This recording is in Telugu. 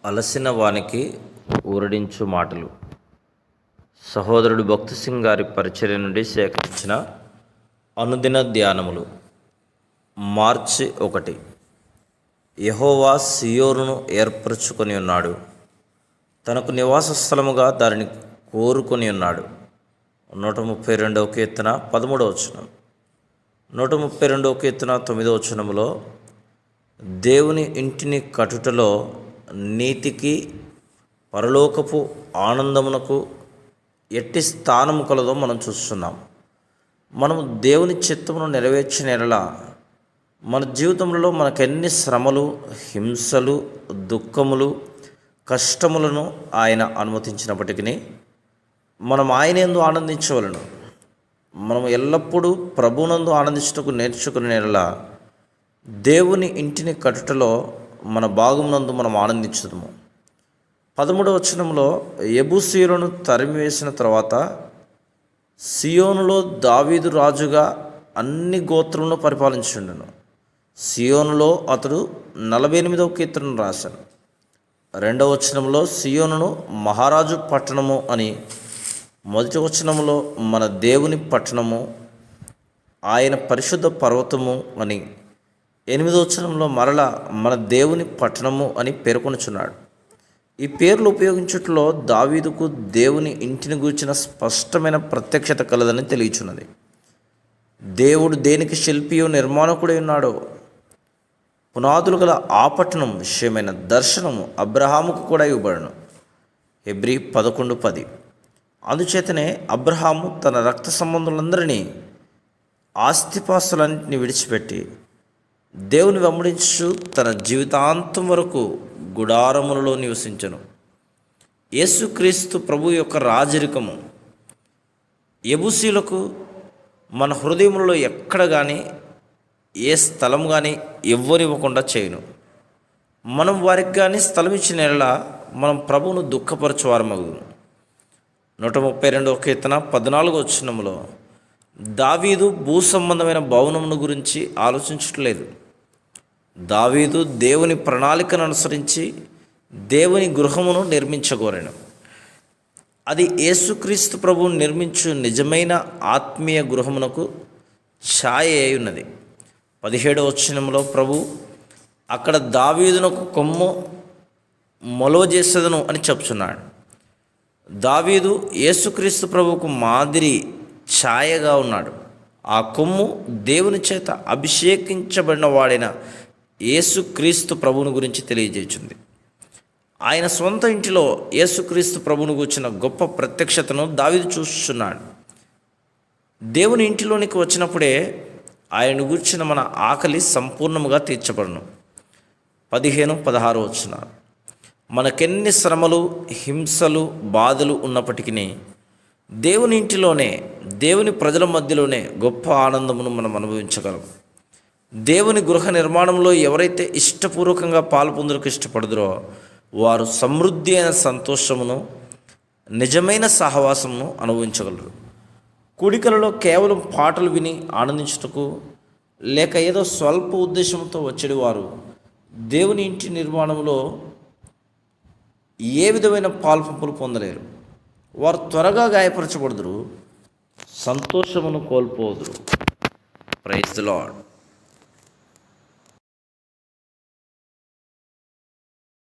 అలసిన వానికి ఊరడించు మాటలు. సహోదరుడు భక్తి సింగ్ గారి పరిచర్య నుండి సేకరించిన అనుదిన ధ్యానములు. మార్చి 1. యెహోవా సియోనును ఏర్పరచుకొని ఉన్నాడు, తనకు నివాస స్థలముగా దానిని కోరుకొని ఉన్నాడు. 132వ కీర్తన 13వ వచనం. 132వ కీర్తన 9వ వచనములో దేవుని ఇంటిని కట్టుటలో నీతికి పరలోకపు ఆనందమునకు ఎట్టి స్థానము కలదో మనం చూస్తున్నాం. మనము దేవుని చిత్తమును నెరవేర్చిన ఎడల మన జీవితంలో మనకెన్ని శ్రమలు, హింసలు, దుఃఖములు, కష్టములను ఆయన అనుమతించినప్పటికీ మనం ఆయన యందు ఆనందించవలను. మనం ఎల్లప్పుడూ ప్రభువునందు ఆనందించుటకు నేర్చుకునే ఎడల దేవుని ఇంటిని కట్టుటలో మన భాగమునందు మనం ఆనందించుదాము. 13వ వచనంలో యెబూసీయులను తరిమివేసిన తర్వాత సియోనులో దావీదు రాజుగా అన్ని గోత్రములను పరిపాలించుండెను. సియోనులో అతడు 48వ కీర్తనను రాశాను. 2వ వచనంలో సియోనును మహారాజు పట్టణము అని, మొదటి వచనంలో మన దేవుని పట్టణము, ఆయన పరిశుద్ధ పర్వతము అని, 8వ వచనంలో మరలా మన దేవుని పట్టణము అని పేర్కొనుచున్నాడు. ఈ పేర్లు ఉపయోగించుటలో దావీదుకు దేవుని ఇంటిని గూర్చిన స్పష్టమైన ప్రత్యక్షత కలదని తెలియచున్నది. దేవుడు దేనికి శిల్పియో నిర్మాణకుడై ఉన్నాడో, పునాదులు గల ఆ పట్టణం విషయమైన దర్శనము అబ్రహాముకు కూడా ఇవ్వబడను. హెబ్రీ 11:10. అందుచేతనే అబ్రహాము తన రక్త సంబంధులందరినీ, ఆస్తిపాస్తులన్నింటినీ విడిచిపెట్టి దేవుని వెంబడించు తన జీవితాంతం వరకు గుడారములలో నివసించెను. యేసుక్రీస్తు ప్రభు యొక్క రాజరికము యెబూసీయులకు మన హృదయములలో ఎక్కడ కానీ, ఏ స్థలం కానీ ఎవ్వరివ్వకుండా చేయను. మనం వారికి కానీ స్థలం ఇచ్చిన ఎడల మనం ప్రభువును దుఃఖపరచువారమగును. 132వ కీర్తన 14వ వచనములో దావీదు భూ సంబంధమైన భవనమును గురించి ఆలోచించట్లేదు. దావీదు దేవుని ప్రణాళికను అనుసరించి దేవుని గృహమును నిర్మించగోరెను. అది యేసుక్రీస్తు ప్రభువు నిర్మించు నిజమైన ఆత్మీయ గృహమునకు ఛాయ అయి ఉన్నది. 17వ వచనంలో ప్రభు అక్కడ దావీదునకు కొమ్ము మొలవ చేసేదను అని చెప్తున్నాడు. దావీదు యేసుక్రీస్తు ప్రభువుకు మాదిరి ఛాయగా ఉన్నాడు. ఆ కొమ్ము దేవుని చేత అభిషేకించబడిన వాడైన యేసుక్రీస్తు ప్రభువుని గురించి తెలియజేస్తుంది. ఆయన సొంత ఇంటిలో యేసుక్రీస్తు ప్రభువుని గురించిన గొప్ప ప్రత్యక్షతను దావీదు చూస్తున్నాడు. దేవుని ఇంటిలోనికి వచ్చినప్పుడే ఆయన గురించిన మన ఆకలి సంపూర్ణముగా తీర్చబడును. 15-16 వచనాలు. మనకెన్ని శ్రమలు, హింసలు, బాధలు ఉన్నప్పటికీ దేవుని ఇంటిలోనే, దేవుని ప్రజల మధ్యలోనే గొప్ప ఆనందమును మనం అనుభవించగలం. దేవుని గృహ నిర్మాణంలో ఎవరైతే ఇష్టపూర్వకంగా పాల్పొందులకు ఇష్టపడదురో వారు సమృద్ధి అయిన సంతోషమును, నిజమైన సహవాసమును అనుభవించగలరు. కూడికలలో కేవలం పాటలు విని ఆనందించుటకు లేక ఏదో స్వల్ప ఉద్దేశంతో వచ్చేది వారు దేవుని ఇంటి నిర్మాణంలో ఏ విధమైన పాల్పంపులు పొందలేరు. వారు త్వరగా గాయపరచబడుదురు, సంతోషమును కోల్పోదురు. Praise the lord.